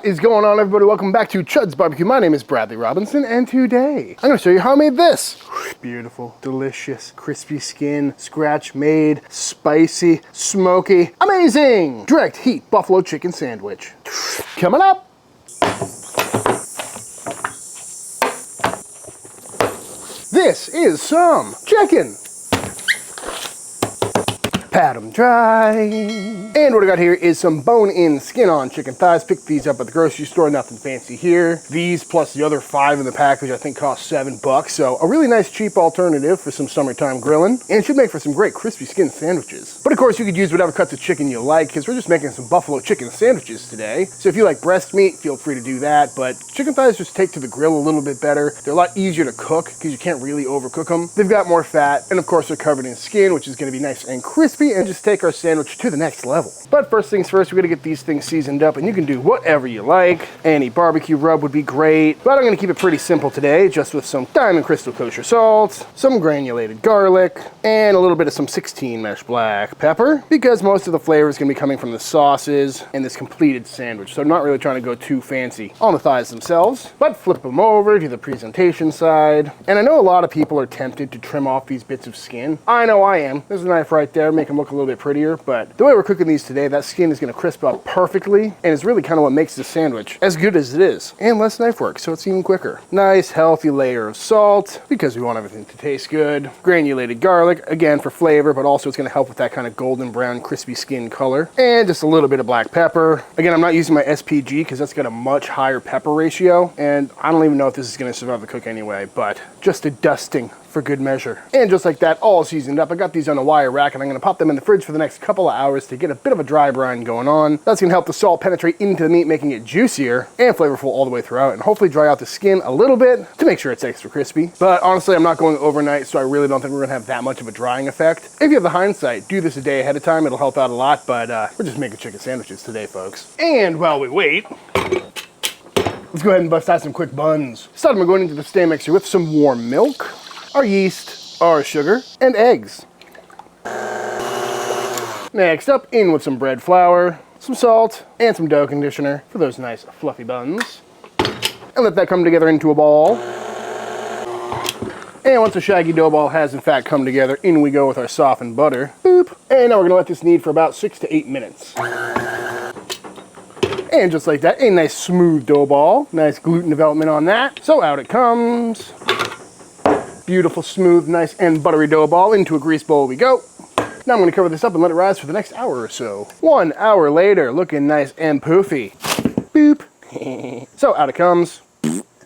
is going on, everybody? Welcome back to Chuds BBQ. My name is Bradley Robinson, and today I'm going to show you how I made this. Beautiful, delicious, crispy skin, scratch made, spicy, smoky, amazing direct heat buffalo chicken sandwich. Coming up. This is some chicken. Pat them dry. And what I got here is some bone-in, skin-on chicken thighs. Picked these up at the grocery store, nothing fancy here. These plus the other 5 in the package I think cost $7, so a really nice cheap alternative for some summertime grilling. And it should make for some great crispy skin sandwiches. But of course you could use whatever cuts of chicken you like, because we're just making some buffalo chicken sandwiches today. So if you like breast meat, feel free to do that, but chicken thighs just take to the grill a little bit better. They're a lot easier to cook, because you can't really overcook them. They've got more fat, and of course they're covered in skin, which is going to be nice and crispy, and just take our sandwich to the next level. But first things first, we're gonna get these things seasoned up, and you can do whatever you like. Any barbecue rub would be great, but I'm gonna keep it pretty simple today, just with some Diamond Crystal Kosher salt, some granulated garlic, and a little bit of some 16 mesh black pepper, because most of the flavor is gonna be coming from the sauces and this completed sandwich. So I'm not really trying to go too fancy on the thighs themselves, but flip them over to the presentation side. And I know a lot of people are tempted to trim off these bits of skin. I know I am. There's a knife right there, make them look a little bit prettier, but the way we're cooking these today, that skin is going to crisp up perfectly, and it's really kind of what makes the sandwich as good as it is, and less knife work, so it's even quicker. Nice healthy layer of salt, because we want everything to taste good. Granulated garlic, again for flavor, but also it's going to help with that kind of golden brown crispy skin color. And just a little bit of black pepper. Again, I'm not using my SPG because that's got a much higher pepper ratio, and I don't even know if this is going to survive the cook anyway, but just a dusting for good measure. And just like that, all seasoned up. I got these on a wire rack, and I'm going to pop them in the fridge for the next couple of hours to get a bit of a dry brine going on. That's going to help the salt penetrate into the meat, making it juicier and flavorful all the way throughout, and hopefully dry out the skin a little bit to make sure it's extra crispy. But honestly, I'm not going overnight, so I really don't think we're going to have that much of a drying effect. If you have the hindsight, do this a day ahead of time. It'll help out a lot, but we're just making chicken sandwiches today, folks. And while we wait, let's go ahead and bust out some quick buns. Starting by going into the stand mixer with some warm milk, our yeast, our sugar, and eggs. Next up, in with some bread flour, some salt, and some dough conditioner for those nice fluffy buns. And let that come together into a ball. And once the shaggy dough ball has in fact come together, in we go with our softened butter. Boop. And now we're gonna let this knead for about 6 to 8 minutes. And just like that, a nice smooth dough ball. Nice gluten development on that. So out it comes. Beautiful, smooth, nice and buttery dough ball. Into a grease bowl we go. Now I'm going to cover this up and let it rise for the next hour or so. 1 hour later, looking nice and poofy. Boop. So out it comes.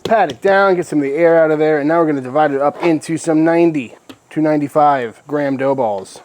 Pat it down, get some of the air out of there, and now we're going to divide it up into some 90 to 95 gram dough balls.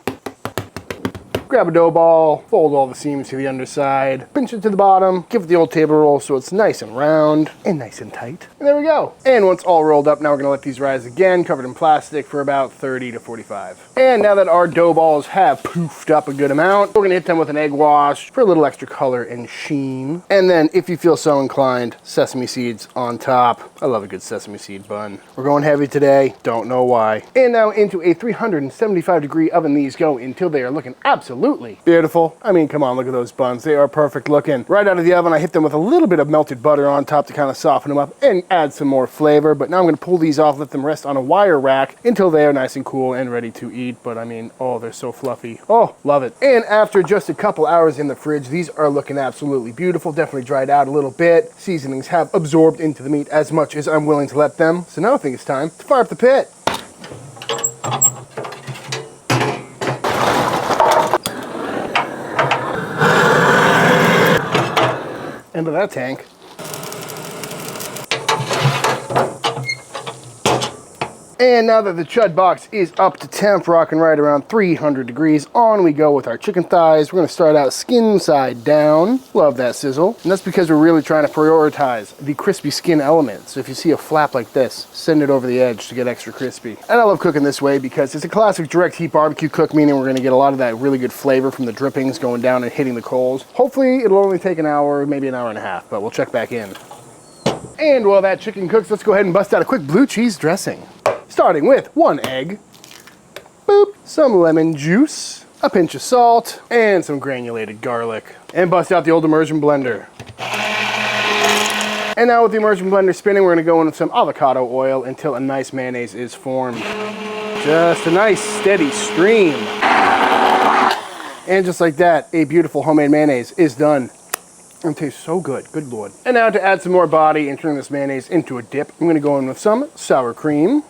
Grab a dough ball, fold all the seams to the underside, pinch it to the bottom, give it the old table roll so it's nice and round and nice and tight. And there we go. And once all rolled up, now we're gonna let these rise again, covered in plastic for about 30 to 45. And now that our dough balls have poofed up a good amount, we're gonna hit them with an egg wash for a little extra color and sheen. And then, if you feel so inclined, sesame seeds on top. I love a good sesame seed bun. We're going heavy today, don't know why. And now into a 375-degree oven these go until they are looking absolutely beautiful. I mean, come on, look at those buns. They are perfect looking. Right out of the oven, I hit them with a little bit of melted butter on top to kind of soften them up and add some more flavor. But now I'm going to pull these off, let them rest on a wire rack until they are nice and cool and ready to eat. But I mean, oh, they're so fluffy. Oh, love it. And after just a couple hours in the fridge, these are looking absolutely beautiful. Definitely dried out a little bit. Seasonings have absorbed into the meat as much as I'm willing to let them. So now I think it's time to fire up the pit. Into that tank. And now that the Chud box is up to temp, rocking right around 300 degrees, on we go with our chicken thighs. We're going to start out skin side down. Love that sizzle. And that's because we're really trying to prioritize the crispy skin element. So if you see a flap like this, send it over the edge to get extra crispy. And I love cooking this way because it's a classic direct heat barbecue cook, meaning we're going to get a lot of that really good flavor from the drippings going down and hitting the coals. Hopefully it'll only take an hour, maybe an hour and a half, but we'll check back in. And while that chicken cooks, let's go ahead and bust out a quick blue cheese dressing. Starting with 1 egg, boop, some lemon juice, a pinch of salt, and some granulated garlic. And bust out the old immersion blender. And now with the immersion blender spinning, we're gonna go in with some avocado oil until a nice mayonnaise is formed. Just a nice steady stream. And just like that, a beautiful homemade mayonnaise is done. It tastes so good, good Lord. And now to add some more body and turn this mayonnaise into a dip, I'm gonna go in with some sour cream,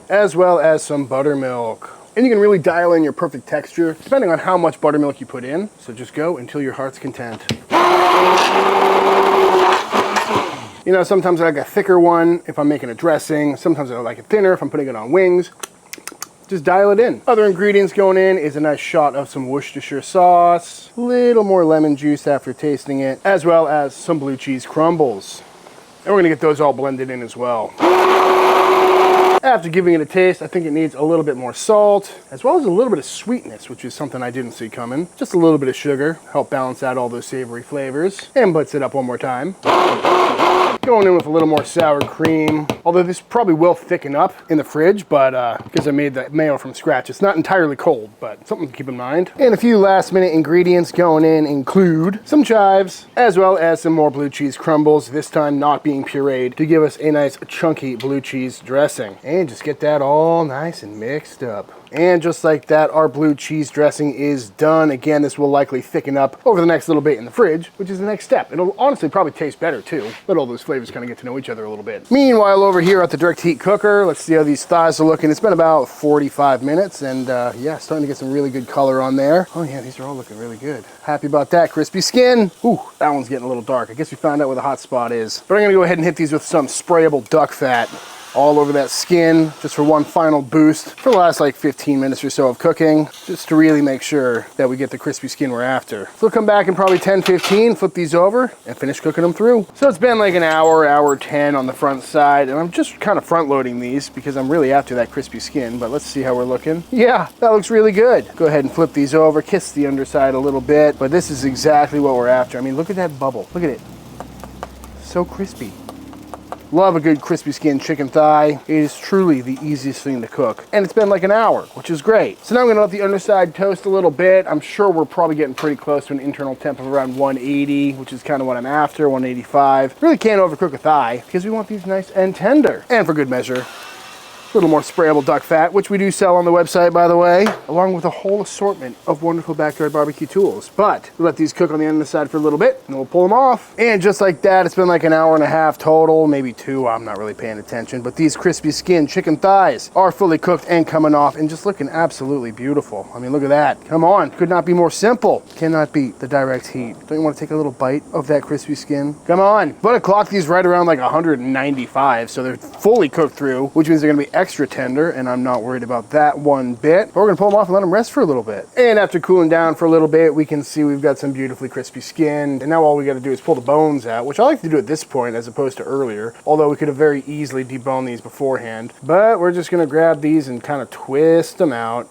as well as some buttermilk. And you can really dial in your perfect texture, depending on how much buttermilk you put in. So just go until your heart's content. You know, sometimes I like a thicker one if I'm making a dressing. Sometimes I like it thinner if I'm putting it on wings. Just dial it in. Other ingredients going in is a nice shot of some Worcestershire sauce, a little more lemon juice after tasting it, as well as some blue cheese crumbles. And we're gonna get those all blended in as well. After giving it a taste, I think it needs a little bit more salt, as well as a little bit of sweetness, which is something I didn't see coming. Just a little bit of sugar, help balance out all those savory flavors. And blitz it up one more time. Going in with a little more sour cream, although this probably will thicken up in the fridge, but because I made the mayo from scratch, it's not entirely cold, but something to keep in mind. And a few last minute ingredients going in include some chives, as well as some more blue cheese crumbles, this time not being pureed, to give us a nice chunky blue cheese dressing. And just get that all nice and mixed up. And just like that, our blue cheese dressing is done. Again, this will likely thicken up over the next little bit in the fridge, which is the next step. It'll honestly probably taste better too. Let all those flavors kind of get to know each other a little bit. Meanwhile, over here at the direct heat cooker, let's see how these thighs are looking. It's been about 45 minutes and yeah, starting to get some really good color on there. Oh yeah, these are all looking really good. Happy about that. Crispy skin. Ooh, that one's getting a little dark. I guess we found out where the hot spot is. But I'm gonna go ahead and hit these with some sprayable duck fat all over that skin, just for one final boost for the last like 15 minutes or so of cooking, just to really make sure that we get the crispy skin we're after. So we'll come back in probably 10-15, flip these over, and finish cooking them through. So it's been like an hour 10 on the front side, and I'm just kind of front loading these because I'm really after that crispy skin, but let's see how we're looking. Yeah, that looks really good. Go ahead and flip these over, kiss the underside a little bit, but this is exactly what we're after. I mean, look at that bubble. Look at it. So crispy. Love a good crispy skin chicken thigh. It is truly the easiest thing to cook. And it's been like an hour, which is great. So now I'm gonna let the underside toast a little bit. I'm sure we're probably getting pretty close to an internal temp of around 180, which is kind of what I'm after, 185. Really can't overcook a thigh because we want these nice and tender. And for good measure, a little more sprayable duck fat, which we do sell on the website, by the way, along with a whole assortment of wonderful backyard barbecue tools. But we'll let these cook on the underside for a little bit, and then we'll pull them off. And just like that, it's been like an hour and a half total, maybe 2. I'm not really paying attention, but these crispy skin chicken thighs are fully cooked and coming off and just looking absolutely beautiful. I mean, look at that. Come on, could not be more simple. Cannot beat the direct heat. Don't you want to take a little bite of that crispy skin? Come on. But I clocked these right around like 195, so they're fully cooked through, which means they're gonna be extra tender, and I'm not worried about that one bit. But we're gonna pull them off and let them rest for a little bit. And after cooling down for a little bit, we can see we've got some beautifully crispy skin. And now all we gotta do is pull the bones out, which I like to do at this point as opposed to earlier, although we could have very easily deboned these beforehand. But we're just gonna grab these and kind of twist them out.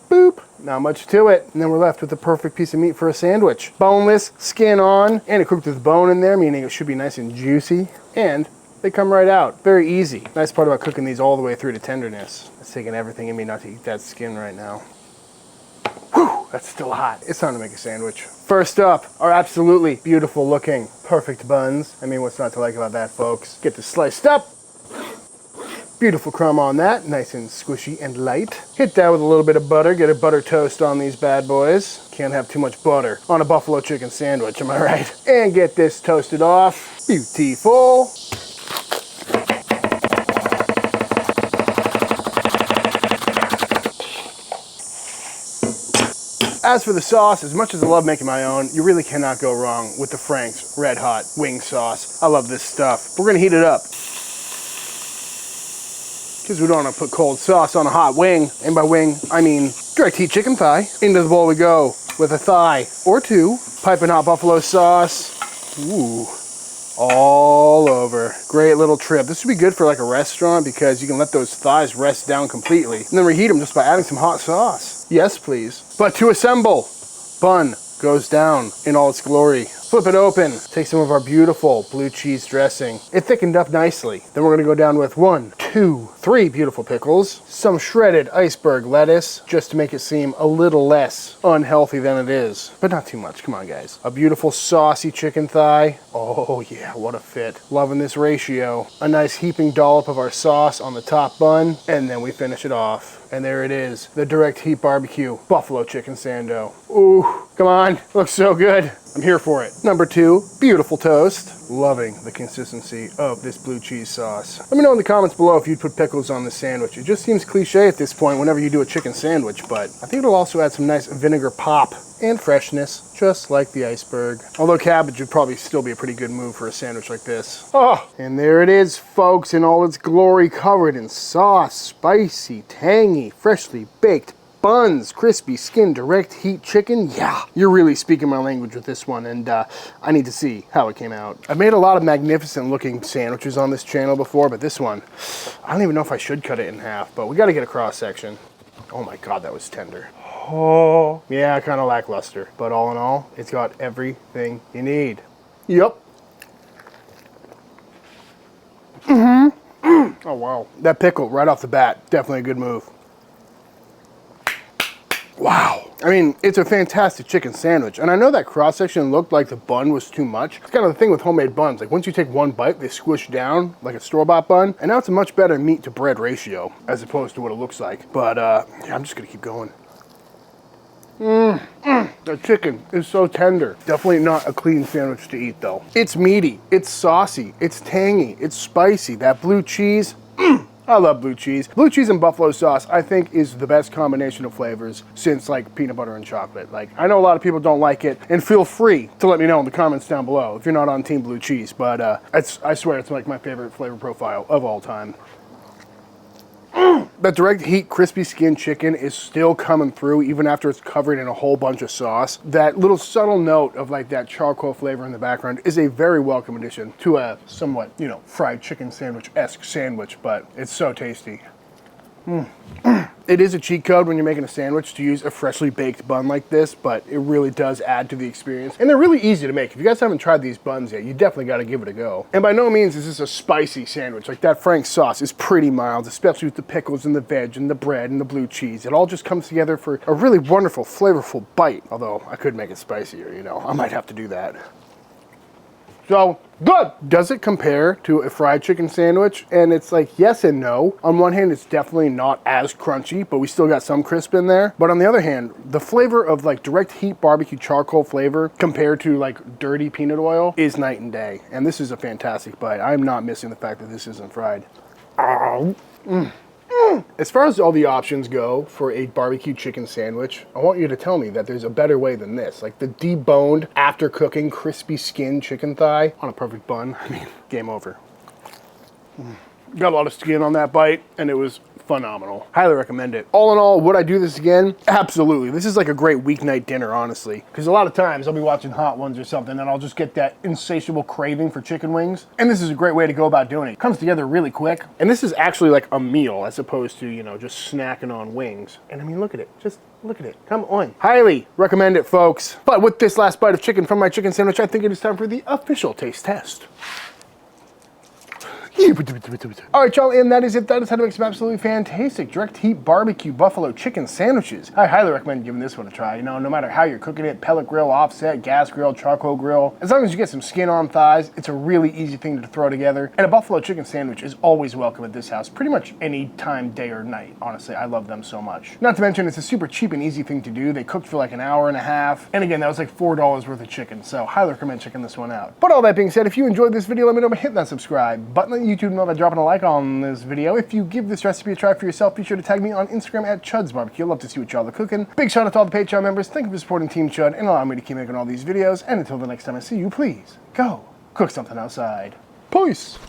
Boop. Not much to it. And then we're left with the perfect piece of meat for a sandwich. Boneless, skin on, and it cooked with bone in there, meaning it should be nice and juicy. And they come right out. Very easy. Nice part about cooking these all the way through to tenderness. It's taking everything in me not to eat that skin right now. Whew, that's still hot. It's time to make a sandwich. First up, our absolutely beautiful looking perfect buns. I mean, what's not to like about that, folks? Get this sliced up. Beautiful crumb on that, nice and squishy and light. Hit that with a little bit of butter, get a butter toast on these bad boys. Can't have too much butter on a buffalo chicken sandwich, am I right? And get this toasted off. Beautiful. As for the sauce, as much as I love making my own, you really cannot go wrong with the Frank's Red Hot Wing Sauce. I love this stuff. We're gonna heat it up, because we don't want to put cold sauce on a hot wing. And by wing, I mean direct heat chicken thigh. Into the bowl we go with a thigh or two. Piping hot buffalo sauce. Ooh, all over. Great little trip. This would be good for like a restaurant because you can let those thighs rest down completely and then reheat them just by adding some hot sauce. Yes, please. But to assemble, bun goes down in all its glory. Flip it open. Take some of our beautiful blue cheese dressing. It thickened up nicely. Then we're gonna go down with 1, 2, 3 beautiful pickles, some shredded iceberg lettuce, just to make it seem a little less unhealthy than it is, but not too much. Come on, guys. A beautiful saucy chicken thigh. Oh yeah, what a fit. Loving this ratio. A nice heaping dollop of our sauce on the top bun, and then we finish it off. And there it is, the direct heat barbecue buffalo chicken sando. Ooh, come on, looks so good. I'm here for it. Number 2, beautiful toast. Loving the consistency of this blue cheese sauce. Let me know in the comments below if you'd put pickles on this sandwich. It just seems cliche at this point whenever you do a chicken sandwich, but I think it'll also add some nice vinegar pop and freshness, just like the iceberg. Although cabbage would probably still be a pretty good move for a sandwich like this. Oh, and there it is, folks, in all its glory, covered in sauce, spicy, tangy, freshly baked buns, crispy skin, direct heat chicken. Yeah, you're really speaking my language with this one, and I need to see how it came out. I've made a lot of magnificent looking sandwiches on this channel before, but this one, I don't even know if I should cut it in half, but we gotta get a cross section. Oh my God, that was tender. Oh, yeah, kind of lackluster, but all in all, it's got everything you need. Yep. Oh wow, that pickle right off the bat, definitely a good move. Wow. I mean, it's a fantastic chicken sandwich. And I know that cross-section looked like the bun was too much. It's kind of the thing with homemade buns. Like, once you take one bite, they squish down like a store-bought bun. And now it's a much better meat to bread ratio as opposed to what it looks like. But, yeah, I'm just gonna keep going. The chicken is so tender. Definitely not a clean sandwich to eat, though. It's meaty, it's saucy, it's tangy, it's spicy. That blue cheese, I love blue cheese. Blue cheese and buffalo sauce, I think, is the best combination of flavors since like peanut butter and chocolate. Like, I know a lot of people don't like it, and feel free to let me know in the comments down below if you're not on team blue cheese, but I swear it's like my favorite flavor profile of all time. That direct heat crispy skin chicken is still coming through even after it's covered in a whole bunch of sauce. That little subtle note of like that charcoal flavor in the background is a very welcome addition to a somewhat, you know, fried chicken sandwich-esque sandwich, but it's so tasty. It is a cheat code when you're making a sandwich to use a freshly baked bun like this, but it really does add to the experience. And they're really easy to make. If you guys haven't tried these buns yet, you definitely got to give it a go. And by no means is this a spicy sandwich. Like, that Frank sauce is pretty mild, especially with the pickles and the veg and the bread and the blue cheese. It all just comes together for a really wonderful, flavorful bite. Although I could make it spicier, you know. I might have to do that. So, good! Does it compare to a fried chicken sandwich? And it's like yes and no. On one hand, it's definitely not as crunchy, but we still got some crisp in there. But on the other hand, the flavor of like direct heat barbecue charcoal flavor compared to like dirty peanut oil is night and day. And this is a fantastic bite. I'm not missing the fact that this isn't fried. As far as all the options go for a barbecue chicken sandwich, I want you to tell me that there's a better way than this. Like the deboned, after cooking, crispy skin chicken thigh on a perfect bun. I mean, game over. Got a lot of skin on that bite, and it was phenomenal. Highly recommend it. All in all, would I do this again? Absolutely. This is like a great weeknight dinner, honestly. Because a lot of times I'll be watching Hot Ones or something and I'll just get that insatiable craving for chicken wings. And this is a great way to go about doing it. It comes together really quick. And this is actually like a meal as opposed to, you know, just snacking on wings. And I mean, look at it. Just look at it. Come on. Highly recommend it, folks. But with this last bite of chicken from my chicken sandwich, I think it is time for the official taste test. All right, y'all, and that is it. That is how to make some absolutely fantastic direct heat barbecue buffalo chicken sandwiches. I highly recommend giving this one a try. You know, no matter how you're cooking it, pellet grill, offset, gas grill, charcoal grill, as long as you get some skin on thighs, it's a really easy thing to throw together. And a buffalo chicken sandwich is always welcome at this house, pretty much any time, day or night. Honestly, I love them so much. Not to mention, it's a super cheap and easy thing to do. They cooked for like an hour and a half. And again, that was like $4 worth of chicken. So highly recommend checking this one out. But all that being said, if you enjoyed this video, let me know by hitting that subscribe button. Let YouTube know by dropping a like on this video. If you give this recipe a try for yourself, be sure to tag me on Instagram at Chuds BBQ. I'd love to see what y'all are cooking. Big shout out to all the Patreon members. Thank you for supporting Team Chud and allowing me to keep making all these videos. And until the next time I see you, please go cook something outside. Peace.